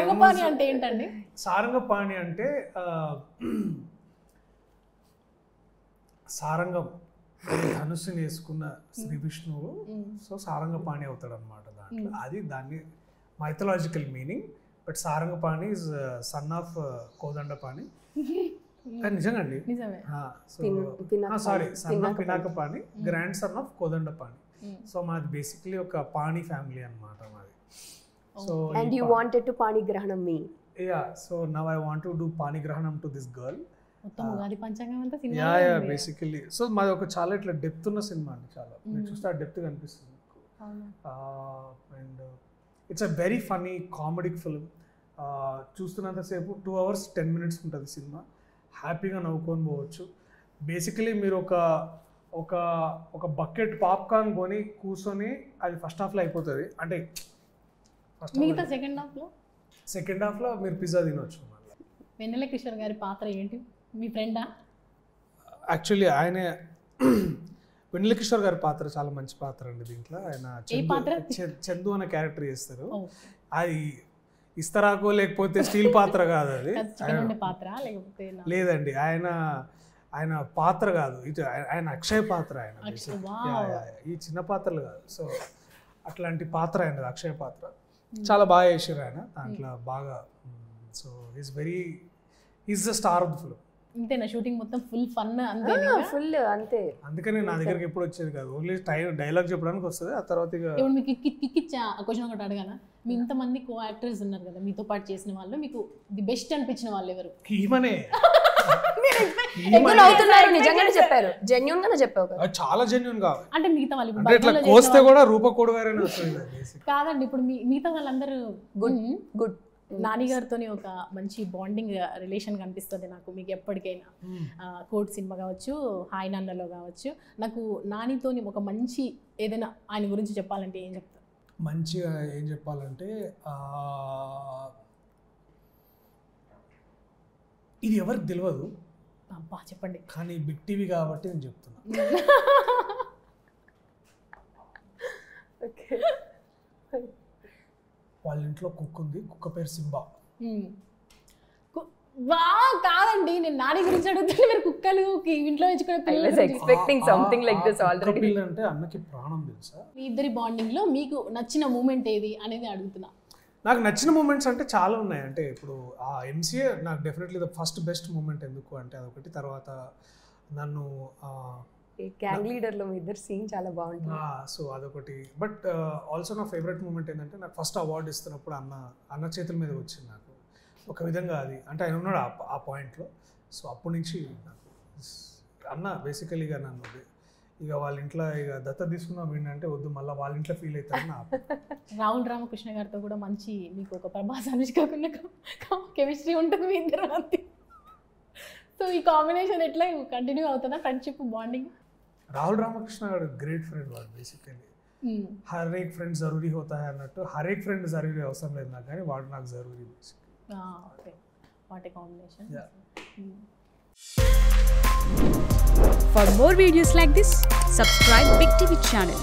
సారంగపాణి అంటే ఏంటండి? సారంగపాణి అంటే సారంగం ధనుస్సుని వేసుకున్న శ్రీ విష్ణువు, సో సారంగపాణి అవుతాడు అనమాట దాంట్లో. అది దాన్ని mythological meaning. But Sarangapani is son of Kodandapani. నిజంగా అండి, sorry, son of Pinakapani, grand son of Kodandapani. So మాది బేసిక్లీ ఒక పాణి ఫ్యామిలీ అన్నమాట మాది. So and you wanted to పాణిగ్రహణం me. Yeah, so now I want to do పాణిగ్రహణం to this girl. మొత్తం ఉగాది పంచాంగం అంతా cinema. Yeah basically. So మాది ఒక చాలా ఇట్లా డెప్త్ ఉన్న సినిమా అండి, చాలా మీరు చూస్తే ఆ డెప్త్ కనిపిస్తుంది. And it's a very funny comedic film. చూస్తున్నంతసేపు 2 hours 10 minutes ఉంటుంది సినిమా. హ్యాపీగా నవ్వుకొని పోవచ్చు. బేసికలీ మీరు ఒక బకెట్ పాప్కార్న్ కొని కూర్చొని అది ఫస్ట్ హాఫ్లో అయిపోతుంది. అంటే మిగతా సెకండ్ హాఫ్లో మీరు పిజ్జా తినవచ్చు. వెన్నెల కిషోర్ గారి పాత్ర ఏంటి? మీ ఫ్రెండా? యాక్చువల్లీ ఆయన వెన్నెల కిషోర్ గారి పాత్ర చాలా మంచి పాత్ర అండి. దీంట్లో ఆయన చందు అనే క్యారెక్టర్ చేస్తారు. అది ఇస్తరాకో లేకపోతే స్టీల్ పాత్ర కాదు, అది లేదండి. ఆయన పాత్ర కాదు, ఇది ఆయన అక్షయ పాత్ర. ఆయన ఈ చిన్న పాత్రలు కాదు. సో అట్లాంటి పాత్ర ఆయన అక్షయ పాత్ర. చాలా బాగా చేశారు ఆయన దాంట్లో బాగా. So is the star of the film. ఇంతేనా? షూటింగ్ మొత్తం ఫుల్ ఫన్ ఫుల్ అంతే. అందుకని నా దగ్గరికి ఎప్పుడు వచ్చేది కాదు, ఓన్లీ డైలాగ్ చెప్పడానికి వస్తుంది. ఆ తర్వాత ఇప్పుడు మీకు కిక్ ఇచ్చా క్వశ్చన్ ఒకటి అడగానా? మీ ఇంతమంది కో యాక్టర్స్ ఉన్నారు కదా, మీతో పాటు చేసిన వాళ్ళు, మీకు ది బెస్ట్ అనిపించిన వాళ్ళు ఎవరు? ఈమనే. నిజంగానే చెప్పారు, జెన్యూన్ గానే చెప్పావు కదా. చాలా జెన్యూన్ గా. అంటే మిగతా వాళ్ళు ఇట్లా కోస్తే కూడా రూప కొడవారని వస్తుంది కాదండి. ఇప్పుడు మిగతా వాళ్ళందరూ గుడ్ నాని గారితో ఒక మంచి బాండింగ్ రిలేషన్ కనిపిస్తుంది నాకు. మీకు ఎప్పటికైనా కోడ్ సినిమా కావచ్చు, హాయ్ నాన్నలో కావచ్చు, నాకు నానితో ఒక మంచి ఏదైనా ఆయన గురించి చెప్పాలంటే ఏం చెప్తారు? మంచిగా ఏం చెప్పాలంటే, ఇది ఎవరికి తెలియదు, అబ్బా చెప్పండి, కానీ బిగ్ టీవీ కాబట్టి నేను చెప్తున్నా. వాళ్ళ ఇంట్లో కుక్క ఉంది, కుక్క పేరు సింబా. కాదండి, నేను నాని గురించి అడుగుతాను, మీరు కుక్కలు ఇంట్లో పెంచుకునే పిల్లలు అంటే అన్నకి ప్రాణం తెలుసా. మీ ఇద్దరి బాండింగ్ లో మీకు నచ్చిన మూమెంట్ ఏది అనేది అడుగుతున్నా. నాకు నచ్చిన మూమెంట్స్ అంటే చాలా ఉన్నాయి. అంటే ఇప్పుడు ఆ ఎంసీఏ నాకు definitely the first best moment. ఎందుకు అంటే అదొకటి. తర్వాత నన్ను గ్యాంగ్ లీడర్ లో మీ ఇద్దరు సీన్ చాలా బాగుంటుంది, సో అదొకటి. బట్ ఆల్సో నా ఫేవరెట్ మూమెంట్ ఏంటంటే, నాకు ఫస్ట్ అవార్డు ఇస్తున్నప్పుడు అన్న చేతుల మీద వచ్చింది నాకు ఒక విధంగా. అది అంటే ఆయన ఉన్నాడు ఆ పాయింట్లో. సో అప్పటి నుంచి నాకు అన్న బేసికలీగా నన్ను ఇక వాళ్ళ ఇంట్లో ఇక దత్త తీసుకున్నాం ఏంటంటే వద్దు, మళ్ళీ వాళ్ళ ఇంట్లో ఫీల్ అవుతారని. రాహుల్ రామకృష్ణ గారితో కూడా మంచి మీకు ఒక ప్రభాస్ అనుష్కకున్న కెమిస్ట్రీ ఉంటుంది మీ ఇద్దరు మధ్య. సో ఈ కాంబినేషన్ ఎట్లా కంటిన్యూ అవుతుందా ఫ్రెండ్షిప్ బాండింగ్? రాహుల్ రామకృష్ణ గారు గ్రేట్ ఫ్రెండ్. వాడు బేసికలీ హర్ ఏక్ ఫ్రెండ్ జరూరీ హోతా హై అన్నట్టు. హర్ ఏక్ ఫ్రెండ్ జరూరీ అవసరం లేదు నాకు, కానీ వాడు నాకు జరూరీ. Okay, what a combination. For more videos like this, subscribe Big TV channel.